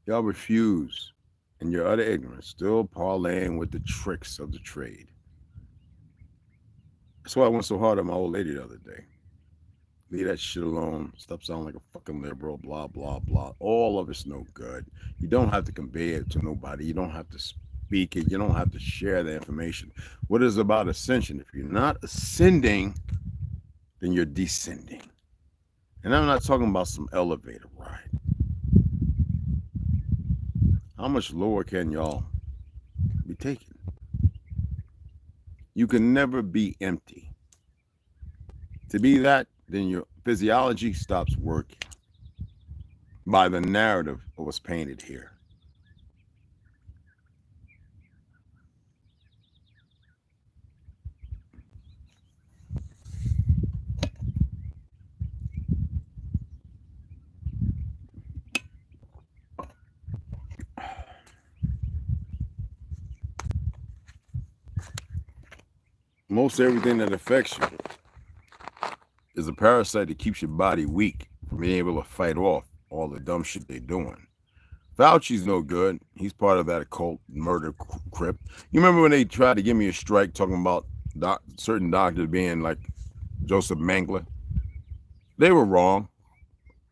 Y'all refuse, in your utter ignorance, still parlaying with the tricks of the trade. That's why I went so hard on my old lady the other day. Leave that shit alone. Stop sounding like a fucking liberal, blah, blah, blah. All of it's no good. You don't have to convey it to nobody. You don't have to speak it. You don't have to share the information. What is about ascension? If you're not ascending, then you're descending. And I'm not talking about some elevator ride. How much lower can y'all be taken? You can never be empty. To be that, then your physiology stops working by the narrative of what's painted here. Most everything that affects you is a parasite that keeps your body weak from being able to fight off all the dumb shit they're doing. Fauci's no good. He's part of that occult murder crypt. You remember when they tried to give me a strike talking about certain doctors being like Joseph Mengele? They were wrong.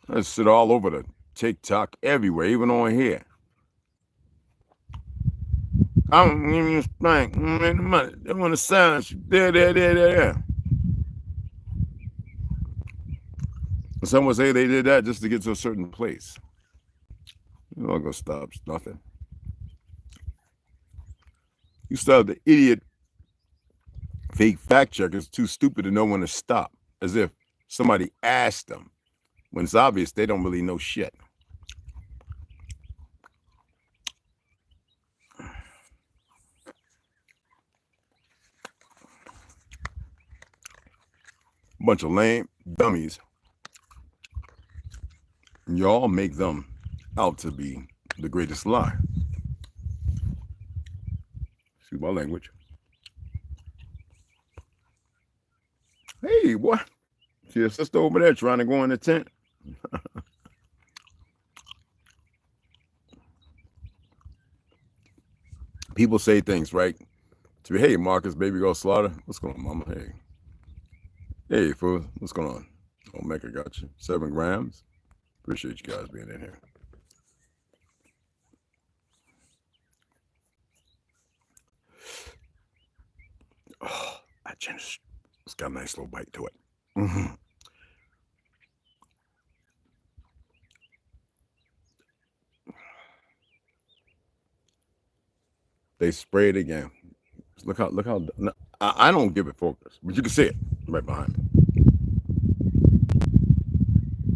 I sit all over the TikTok everywhere, even on here. I'm giving you a strike. The money. They want to silence you. There. Some would say they did that just to get to a certain place. You're not going to stop nothing. You stop the idiot fake fact checkers too stupid to know when to stop, as if somebody asked them, when it's obvious they don't really know shit. Bunch of lame dummies. Y'all make them out to be the greatest lie. Excuse my language. Hey, what? See a sister over there trying to go in the tent? People say things, right? To be, hey, Marcus, baby girl slaughter. What's going on, mama? Hey. Hey, fool. What's going on? Omega got you. 7 grams. Appreciate you guys being in here. Oh, that gin, it's got a nice little bite to it. Mm-hmm. They spray it again. Look how, I don't give it focus, but you can see it right behind me.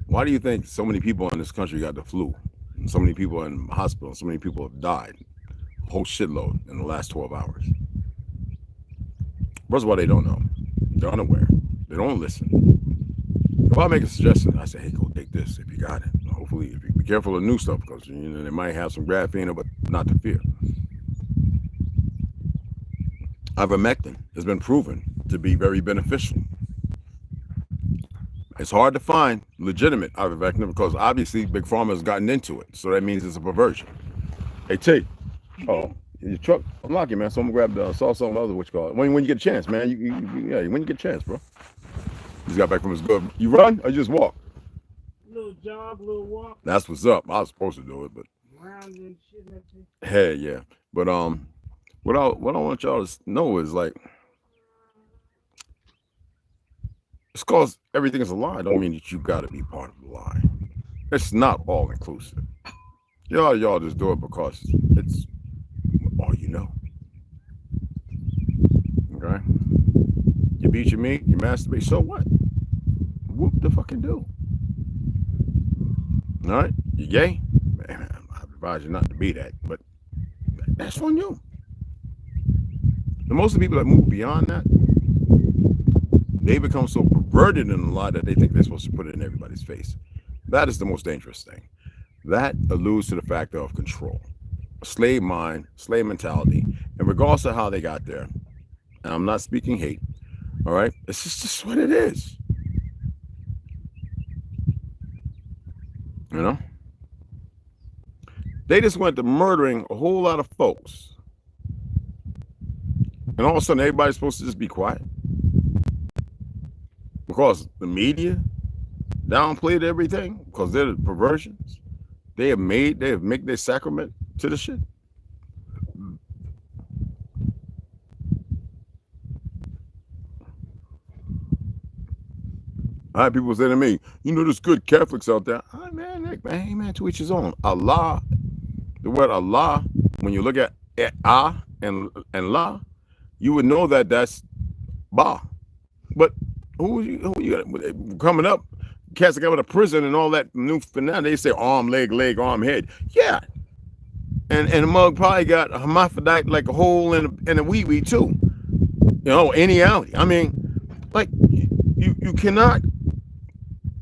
Why do you think so many people in this country got the flu? And so many people in hospitals, so many people have died? A whole shitload in the last 12 hours. First of all, they don't know. They're unaware. They don't listen. If I make a suggestion, I say, hey, go take this if you got it. Hopefully, if you be careful of new stuff, because you know they might have some graphene, but not to fear. Ivermectin has been proven to be very beneficial. It's hard to find legitimate ivermectin because obviously Big Pharma has gotten into it. So that means it's a perversion. Hey, T. Oh, your truck unlock it, man. So I'm gonna grab the sauce on the other, what you call it. When you get a chance, man. Yeah, when you get a chance, bro. Just got back from his good. You run or you just walk? Little jog, little walk. That's what's up. I was supposed to do it, but Round and shit like that. hey, yeah. But what I want y'all to know is like, it's cause everything is a lie. Don't mean that you got to be part of the lie. It's not all inclusive. Y'all just do it because it's all you know. Okay. You beat your meat, you masturbate. So what? Whoop the fucking do. All right. You gay? Man, I advise you not to be that, but that's on you. And most of the people that move beyond that, they become so perverted in the lie that they think they're supposed to put it in everybody's face. That is the most dangerous thing. That alludes to the factor of control. A slave mind, slave mentality, and regardless of how they got there, and I'm not speaking hate, all right? It's just what it is. You know? They just went to murdering a whole lot of folks. And all of a sudden, everybody's supposed to just be quiet. Because the media downplayed everything, because they're the perversions. They have made their sacrament to the shit. I had people say to me, you know, there's good Catholics out there. Oh, man, to each his own. Allah, the word Allah, when you look at Ah and La, you would know that that's Ba. But who you coming up? Cats that got out of prison and all that new finale, they say arm, leg, arm, head. Yeah. And the mug probably got a hermaphrodite like a hole in a wee too. You know, any alley. I mean, like you cannot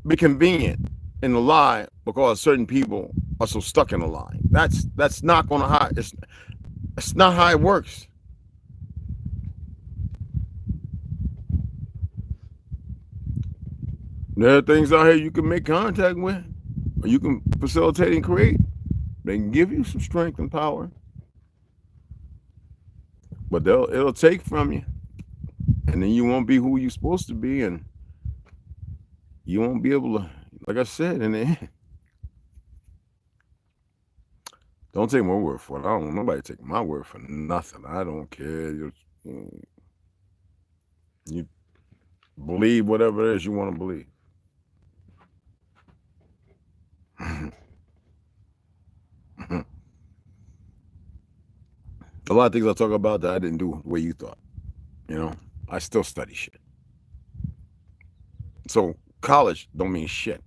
be convenient in the lie because certain people are so stuck in the lie. That's not gonna how it's not how it works. There are things out here you can make contact with, or you can facilitate and create. They can give you some strength and power, but it'll take from you, and then you won't be who you're supposed to be, and you won't be able to, like I said, in the end. Don't take my word for it. I don't want nobody take my word for nothing. I don't care. You believe whatever it is you want to believe. A lot of things I talk about that I didn't do the way you thought. You know, I still study shit. So college don't mean shit.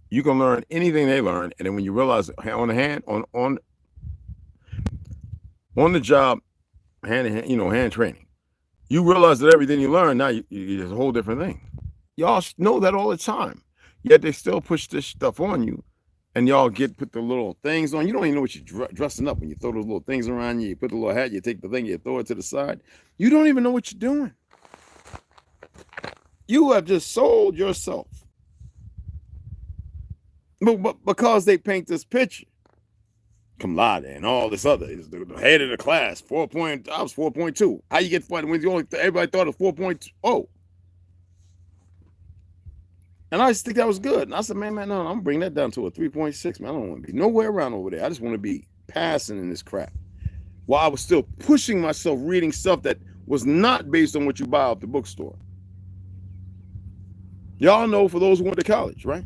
You can learn anything they learn, and then when you realize on the job, hand training, you realize that everything you learn now is a whole different thing. Y'all know that all the time, yet they still push this stuff on you. And y'all put the little things on. You don't even know what you're dressing up when you throw those little things around you. You put the little hat, you take the thing, you throw it to the side. You don't even know what you're doing. You have just sold yourself. But because they paint this picture, cum laude and all this other, is the head of the class, 4 point, I was 4.2. How you get when everybody thought it was 4.0? And I just think that was good. And I said, man, no, I'm going to bring that down to a 3.6, man. I don't want to be nowhere around over there. I just want to be passing in this crap. While I was still pushing myself, reading stuff that was not based on what you buy off the bookstore. Y'all know, for those who went to college, right?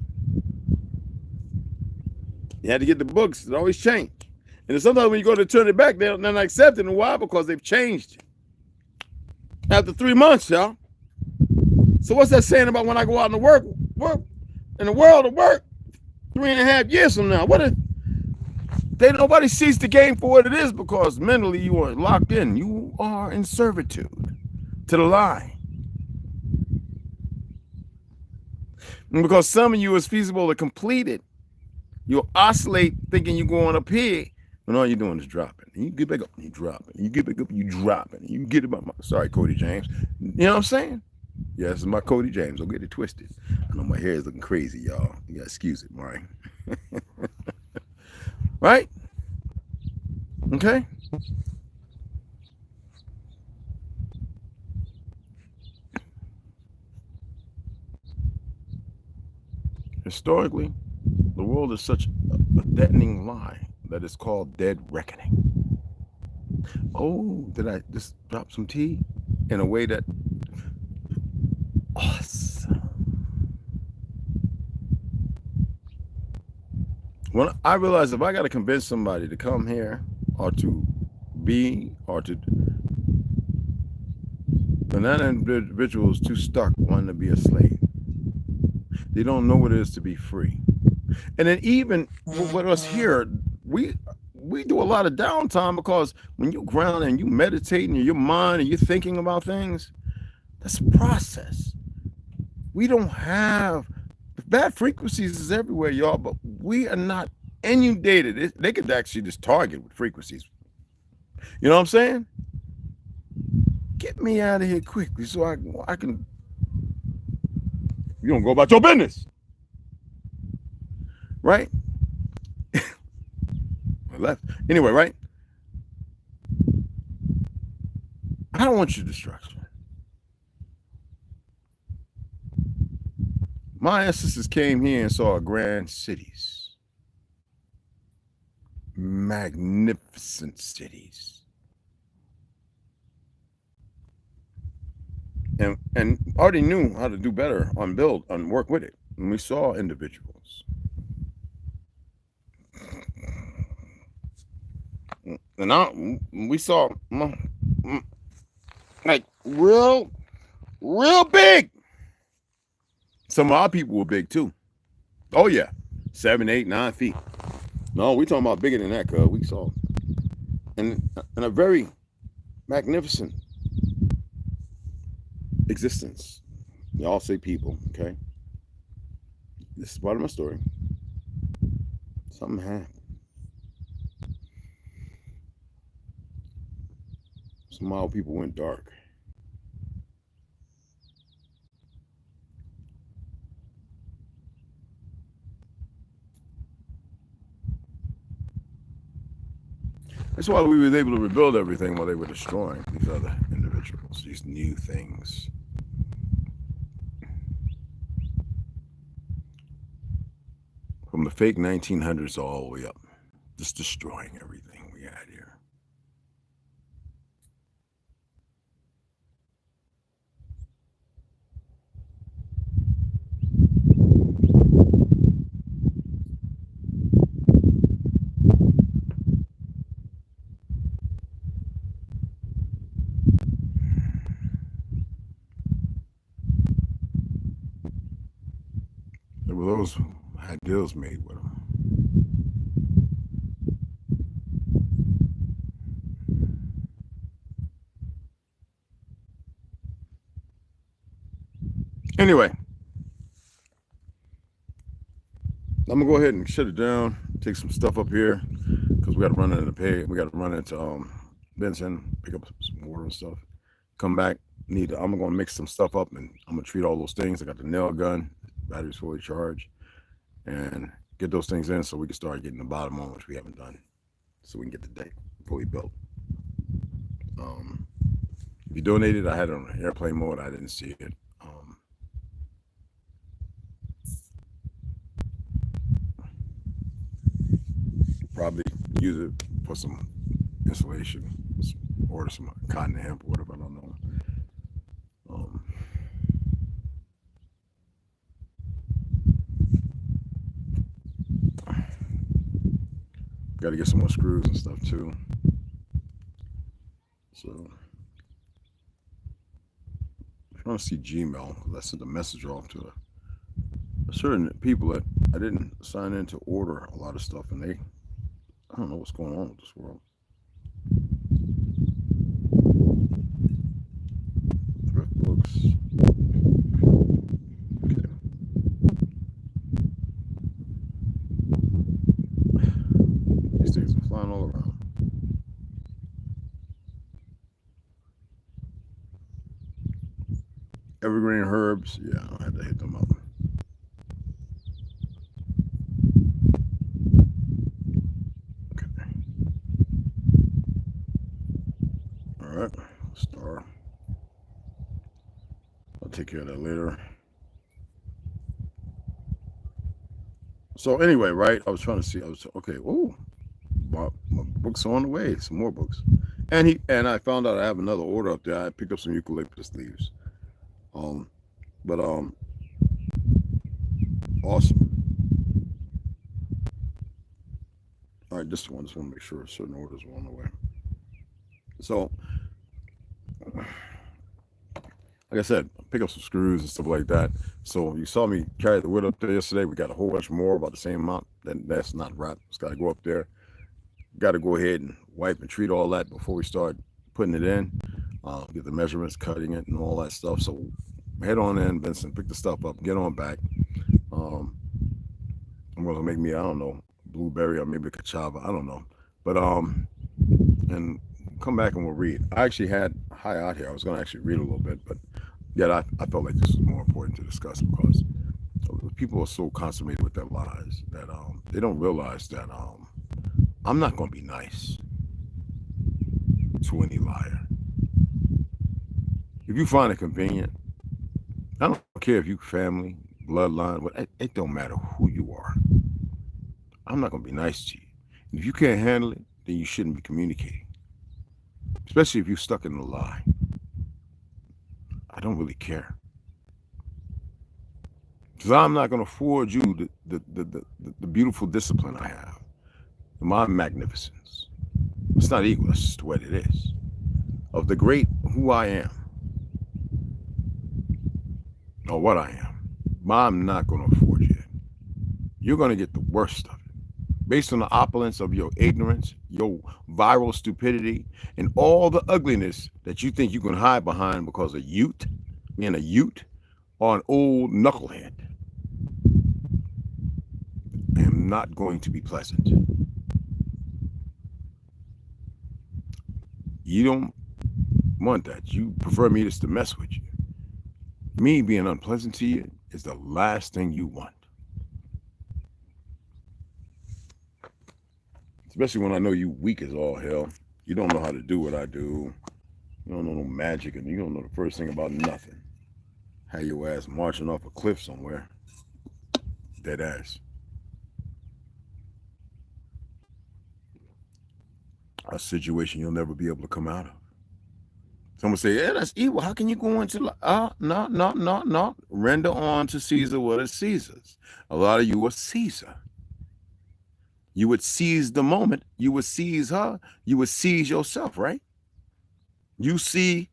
You had to get the books. It always changed. And sometimes when you go to turn it back, they're not accepting it. Why? Because they've changed it. After 3 months, y'all. So what's that saying about when I go out and work in the world of work 3.5 years from now? Nobody sees the game for what it is, because mentally you are locked in. You are in servitude to the lie. And because some of you is feasible to complete it, you'll oscillate thinking you're going up here And all you're doing is dropping. And you get back up and you drop it. You get back up and you drop it. And you get about my sorry, Cody James. You know what I'm saying? Yeah, this is my Cody James. Don't get it twisted. I know my hair is looking crazy, y'all. You gotta excuse it, right? Right? Okay? Historically, the world is such a deadening lie that it's called dead reckoning. Oh, did I just drop some tea in a way that awesome? When I realized if I got to convince somebody to come here or to be or to, and that individual is too stuck wanting to be a slave. They don't know what it is to be free. And then even with us here, we do a lot of downtime because when you ground and you meditate in your mind and you're thinking about things, that's a process. We don't have bad frequencies is everywhere, y'all, but we are not inundated. They could actually just target with frequencies. You know what I'm saying? Get me out of here quickly so I can. You don't go about your business, right? Left anyway, right? I don't want your destruction. My ancestors came here and saw grand cities, magnificent cities, and already knew how to do better on build, on work with it. And we saw individuals. And we saw like real big. Some of our people were big too. Oh yeah, 7, 8, 9 feet. No, we talking about bigger than that, cuz we saw, and a very magnificent existence. Y'all say people, okay? This is part of my story. Something happened. Somehow people went dark. That's why we were able to rebuild everything while they were destroying these other individuals, these new things. From the fake 1900s all the way up, just destroying everything we had here. There were those who had deals made with them. Anyway, I'm gonna go ahead and shut it down. Take some stuff up here because we got to run into the pay. We got to run into Benson, pick up some water and stuff. Come back. I'm gonna mix some stuff up and I'm gonna treat all those things. I got the nail gun, battery's fully charged, and get those things in so we can start getting the bottom on, which we haven't done, so we can get the deck fully built. If you donated, I had it on airplane mode. I didn't see it. Probably use it for some insulation, order some cotton hemp or whatever, I don't know. Got to get some more screws and stuff too. So if you want to see Gmail, I sent a message off to certain people that I didn't sign in to order a lot of stuff, and I don't know what's going on with this world. Thrift books. Okay. These things are flying all around. Evergreen Herbs. Yeah, I had to hit them up. Okay. All right. Star. I'll take care of that later. So anyway, right? I was trying to see. I was okay. Oh, my books are on the way. Some more books. And I found out I have another order up there. I picked up some eucalyptus leaves. Awesome. All right, this one. Just want to make sure certain orders are on the way. So, like I said, pick up some screws and stuff like that. So you saw me carry the wood up there yesterday. We got a whole bunch more, about the same amount. That's not right. It's got to go up there. Got to go ahead and wipe and treat all that before we start putting it in. Get the measurements, cutting it, and all that stuff. So head on in, Vincent. Pick the stuff up. Get on back. I'm gonna make me, I don't know, blueberry or maybe cassava. I don't know. But and come back and we'll read. I actually had high out here. I was gonna actually read a little bit, but yet I felt like this was more important to discuss because people are so consummated with their lies that they don't realize that I'm not gonna be nice to any liar. If you find it convenient, I don't care if you family, bloodline, but it don't matter who you are. I'm not gonna be nice to you. And if you can't handle it, then you shouldn't be communicating. Especially if you're stuck in a lie. I don't really care. Because I'm not gonna afford you the beautiful discipline I have. My magnificence. It's not equal, that's just what it is. Of the great who I am. Or what I am. I'm not gonna afford you it. You're gonna get the worst of it. Based on the opulence of your ignorance, your viral stupidity, and all the ugliness that you think you can hide behind because of being a ute, or an old knucklehead. I am not going to be pleasant. You don't want that. You prefer me just to mess with you. Me being unpleasant to you is the last thing you want. Especially when I know you weak as all hell. You don't know how to do what I do. You don't know no magic, and you don't know the first thing about nothing. How your ass marching off a cliff somewhere. Dead ass. A situation you'll never be able to come out of. Someone say, yeah, that's evil. How can you go into no. Render on to Caesar what is Caesar's. A lot of you are Caesar. You would seize the moment. You would seize her. You would seize yourself, right? You see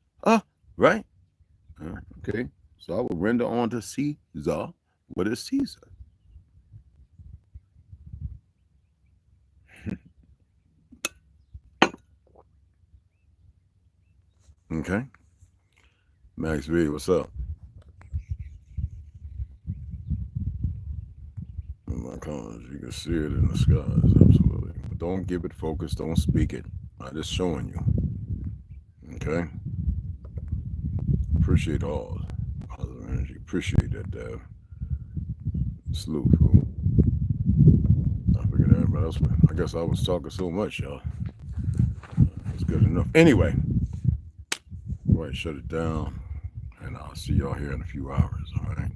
right? Okay. So I will render on to Caesar what is Caesar. Okay. Max V, what's up? In my comments, you can see it in the skies, absolutely. But don't give it focus, don't speak it. I'm just showing you. Okay? Appreciate all positive energy. Appreciate that, Dev. Salute, fool. I figured everybody else would. I guess I was talking so much, y'all. It's good enough. Anyway. Right, shut it down, and I'll see y'all here in a few hours, all right?